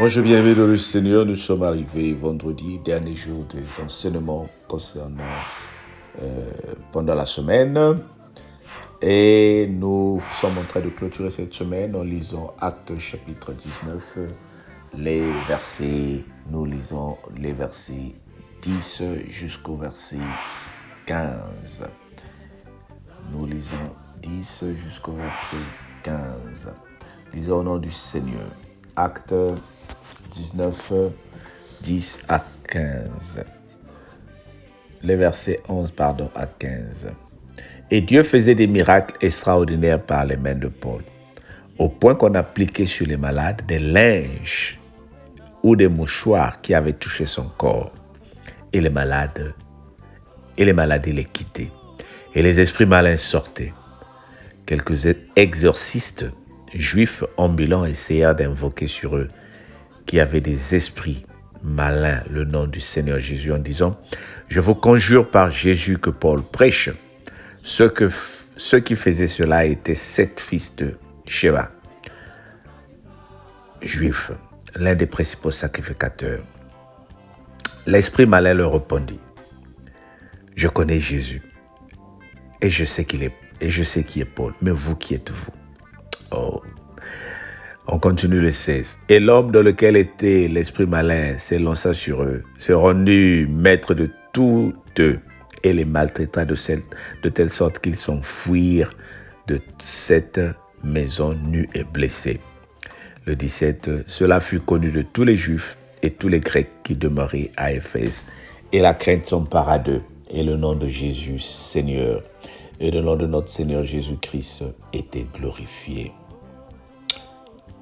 Bonjour, bien-aimés dans le Seigneur, nous sommes arrivés vendredi, dernier jour des enseignements concernant pendant la semaine. Et nous sommes en train de clôturer cette semaine en lisant Actes chapitre 19, nous lisons les versets 10 jusqu'au verset 15. Nous lisons 10 jusqu'au verset 15. Lisons au nom du Seigneur. Actes 19, 10 à 15. Les versets 11 à 15. Et Dieu faisait des miracles extraordinaires par les mains de Paul, au point qu'on appliquait sur les malades des linges ou des mouchoirs qui avaient touché son corps. Et les malades les quittaient. Et les esprits malins sortaient. Quelques exorcistes juifs ambulants essayèrent d'invoquer sur eux qui avaient des esprits malins le nom du Seigneur Jésus en disant « Je vous conjure par Jésus que Paul prêche ». Ceux qui faisaient cela étaient 7 fils de Sheba, juifs, l'un des principaux sacrificateurs. L'esprit malin leur répondit « Je connais Jésus et je sais qui est Paul, mais vous qui êtes-vous » Oh. On continue le 16. Et l'homme dans lequel était l'esprit malin s'élança sur eux, se rendit maître de tous eux et les maltraita de telle sorte qu'ils s'enfuirent de cette maison nus et blessés. Le 17. Cela fut connu de tous les Juifs et tous les Grecs qui demeuraient à Éphèse, et la crainte s'empara d'eux, et le nom de Jésus, Seigneur, et le nom de notre Seigneur Jésus-Christ était glorifié.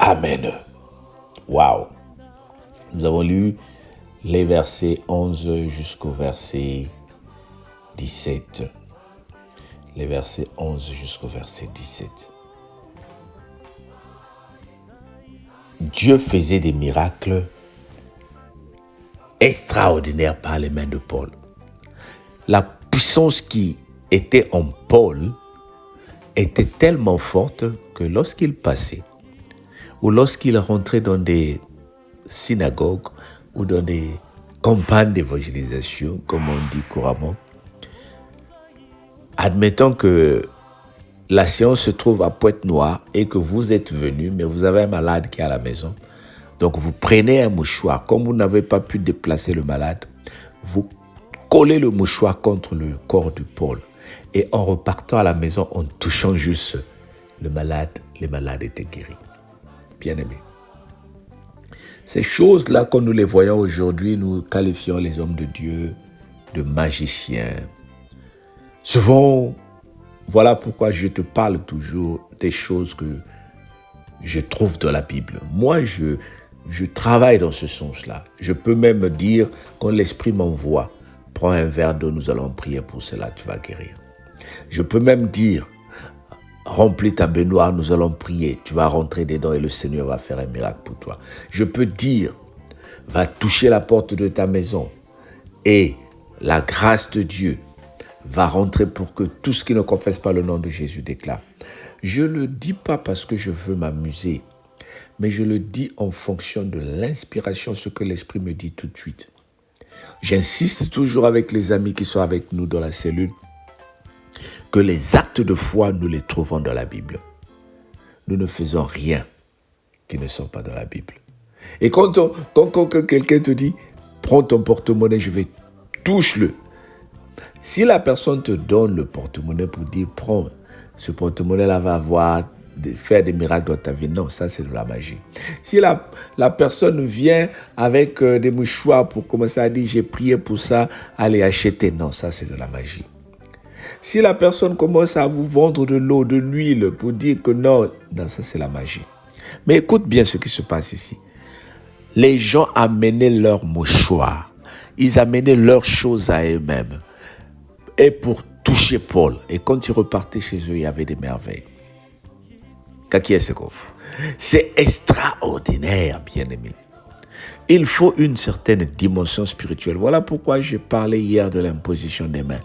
Amen. Wow. Nous avons lu les versets 11 jusqu'au verset 17. Les versets 11 jusqu'au verset 17. Dieu faisait des miracles extraordinaires par les mains de Paul. La puissance qui était en Paul était tellement forte que lorsqu'il passait, ou lorsqu'il rentrait dans des synagogues ou dans des campagnes d'évangélisation, comme on dit couramment, admettons que la séance se trouve à Pointe-Noire et que vous êtes venu, mais vous avez un malade qui est à la maison. Donc vous prenez un mouchoir. Comme vous n'avez pas pu déplacer le malade, vous collez le mouchoir contre le corps de Paul. Et en repartant à la maison, en touchant juste le malade, les malades étaient guéris. Bien-aimés. Ces choses-là, quand nous les voyons aujourd'hui, nous qualifions les hommes de Dieu de magiciens. Souvent, voilà pourquoi je te parle toujours des choses que je trouve dans la Bible. Moi, je travaille dans ce sens-là. Je peux même dire, quand l'Esprit m'envoie, prends un verre d'eau, nous allons prier pour cela, tu vas guérir. Je peux même dire, remplis ta baignoire, nous allons prier. Tu vas rentrer dedans et le Seigneur va faire un miracle pour toi. Je peux dire, va toucher la porte de ta maison et la grâce de Dieu va rentrer pour que tout ce qui ne confesse pas le nom de Jésus déclare. Je ne le dis pas parce que je veux m'amuser, mais je le dis en fonction de l'inspiration, ce que l'Esprit me dit tout de suite. J'insiste toujours avec les amis qui sont avec nous dans la cellule que les actes de foi, nous les trouvons dans la Bible. Nous ne faisons rien qui ne sont pas dans la Bible. Et quand quelqu'un te dit, prends ton porte-monnaie, touche-le. Si la personne te donne le porte-monnaie pour dire, prends, ce porte-monnaie-là va faire des miracles dans ta vie. Non, ça c'est de la magie. Si la personne vient avec des mouchoirs pour commencer à dire, j'ai prié pour ça, allez acheter. Non, ça c'est de la magie. Si la personne commence à vous vendre de l'eau, de l'huile pour dire que non, ça c'est la magie. Mais écoute bien ce qui se passe ici. Les gens amenaient leurs mouchoirs. Ils amenaient leurs choses à eux-mêmes. Et pour toucher Paul. Et quand ils repartaient chez eux, il y avait des merveilles. C'est extraordinaire, bien-aimé. Il faut une certaine dimension spirituelle. Voilà pourquoi j'ai parlé hier de l'imposition des mains.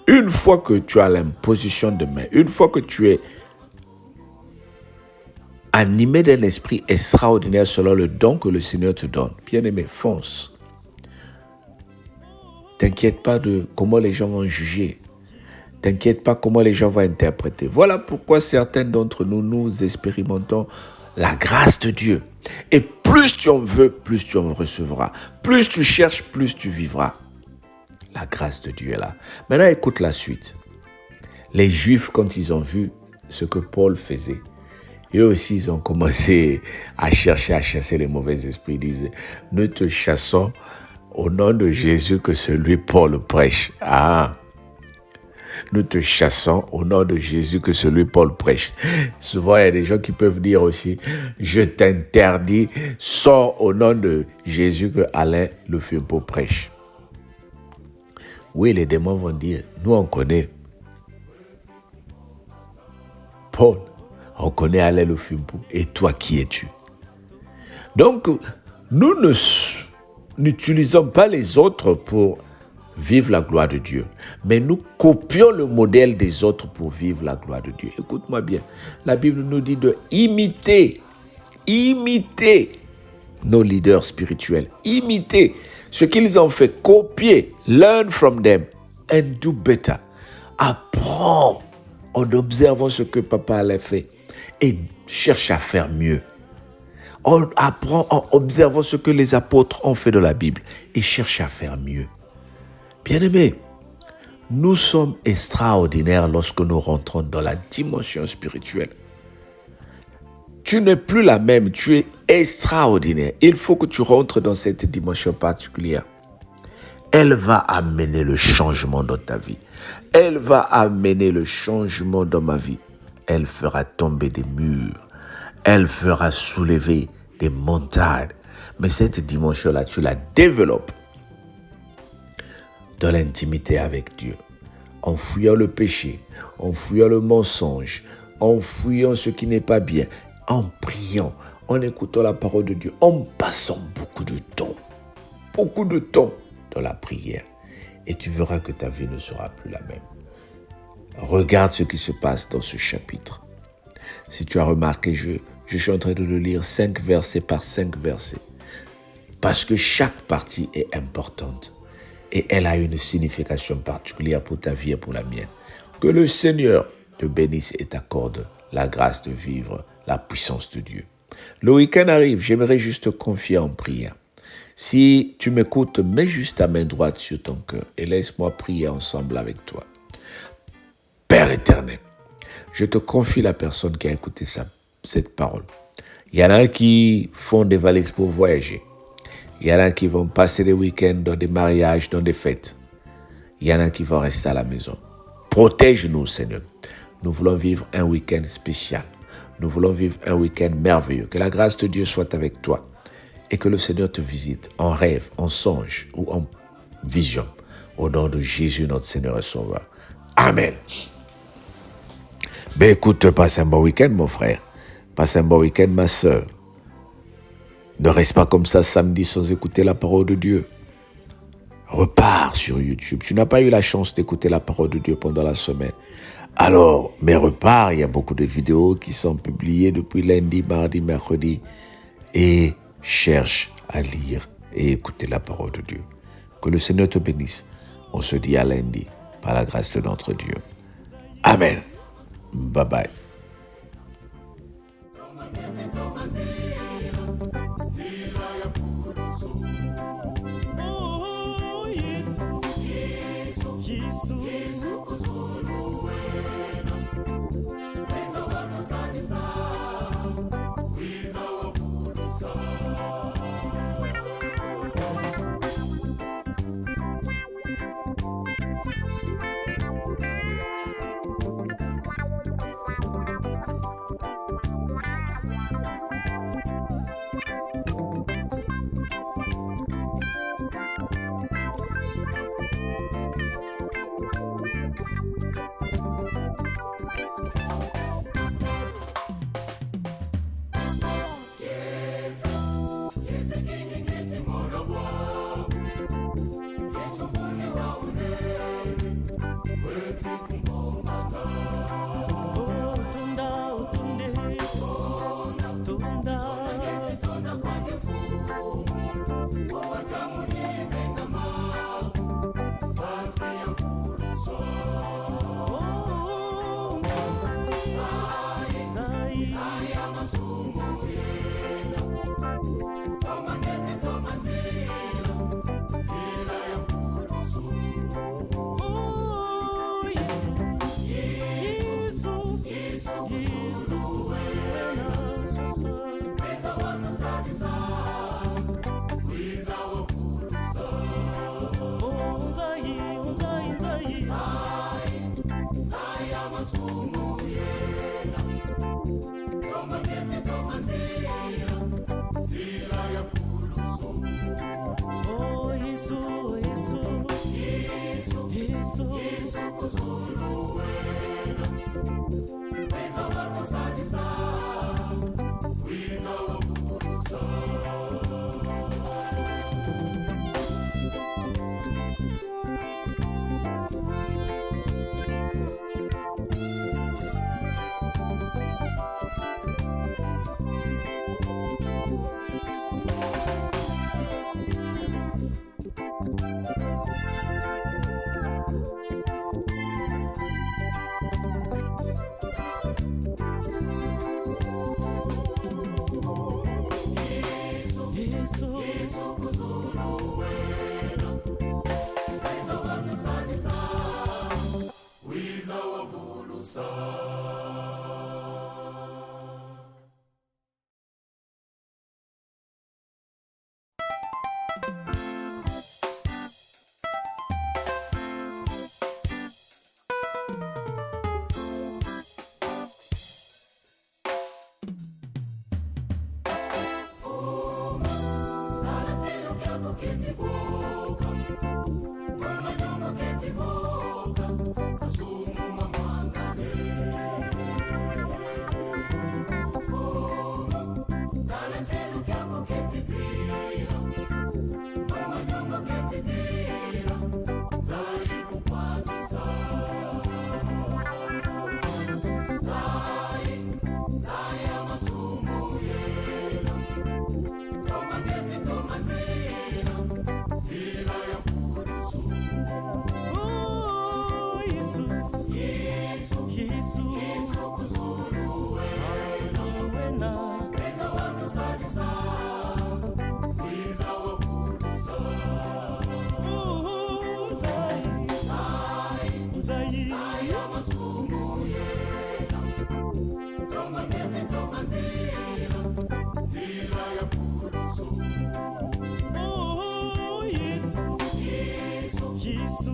Une fois que tu as l'imposition des mains, une fois que tu es animé d'un esprit extraordinaire selon le don que le Seigneur te donne. Bien-aimé, fonce. T'inquiète pas de comment les gens vont juger. T'inquiète pas comment les gens vont interpréter. Voilà pourquoi certains d'entre nous, nous expérimentons la grâce de Dieu. Et plus tu en veux, plus tu en recevras. Plus tu cherches, plus tu vivras. La grâce de Dieu est là. Maintenant, écoute la suite. Les Juifs, quand ils ont vu ce que Paul faisait, eux aussi, ils ont commencé à chercher à chasser les mauvais esprits. Ils disaient, nous te chassons au nom de Jésus que celui Paul prêche. Ah! Nous te chassons au nom de Jésus que celui Paul prêche. Souvent, il y a des gens qui peuvent dire aussi, je t'interdis, sors au nom de Jésus que Alain Le Fimpo prêche. Oui, les démons vont dire, nous on connaît Paul, on connaît Alain Le Fimpo, et toi qui es-tu? Donc, nous n'utilisons pas les autres pour vivre la gloire de Dieu. Mais nous copions le modèle des autres pour vivre la gloire de Dieu. Écoute-moi bien. La Bible nous dit de imiter nos leaders spirituels. Imiter ce qu'ils ont fait. Copier. Learn from them and do better. Apprends en observant ce que papa a fait et cherche à faire mieux. On apprend en observant ce que les apôtres ont fait de la Bible et cherche à faire mieux. Bien-aimés, nous sommes extraordinaires lorsque nous rentrons dans la dimension spirituelle. Tu n'es plus la même, tu es extraordinaire. Il faut que tu rentres dans cette dimension particulière. Elle va amener le changement dans ta vie. Elle va amener le changement dans ma vie. Elle fera tomber des murs. Elle fera soulever des montagnes. Mais cette dimension-là, tu la développes dans l'intimité avec Dieu, en fuyant le péché, en fuyant le mensonge, en fuyant ce qui n'est pas bien, en priant, en écoutant la parole de Dieu, en passant beaucoup de temps dans la prière. Et tu verras que ta vie ne sera plus la même. Regarde ce qui se passe dans ce chapitre. Si tu as remarqué, je suis en train de le lire 5 versets par 5 versets. Parce que chaque partie est importante. Et elle a une signification particulière pour ta vie et pour la mienne. Que le Seigneur te bénisse et t'accorde la grâce de vivre la puissance de Dieu. Le week-end arrive, j'aimerais juste te confier en prière. Si tu m'écoutes, mets juste ta main droite sur ton cœur et laisse-moi prier ensemble avec toi. Père éternel, je te confie la personne qui a écouté cette parole. Il y en a qui font des valises pour voyager. Il y en a qui vont passer des week-ends dans des mariages, dans des fêtes. Il y en a qui vont rester à la maison. Protège-nous, Seigneur. Nous voulons vivre un week-end spécial. Nous voulons vivre un week-end merveilleux. Que la grâce de Dieu soit avec toi et que le Seigneur te visite en rêve, en songe ou en vision. Au nom de Jésus, notre Seigneur et Sauveur. Amen. Ben écoute, passe un bon week-end, mon frère. Passe un bon week-end, ma sœur. Ne reste pas comme ça samedi sans écouter la parole de Dieu. Repars sur YouTube. Tu n'as pas eu la chance d'écouter la parole de Dieu pendant la semaine. Alors, mais repars. Il y a beaucoup de vidéos qui sont publiées depuis lundi, mardi, mercredi. Et cherche à lire et écouter la parole de Dieu. Que le Seigneur te bénisse. On se dit à lundi par la grâce de notre Dieu. Amen. Bye bye.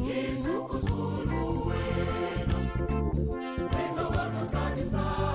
Yesu kuzulu wena, weza watu sadisa.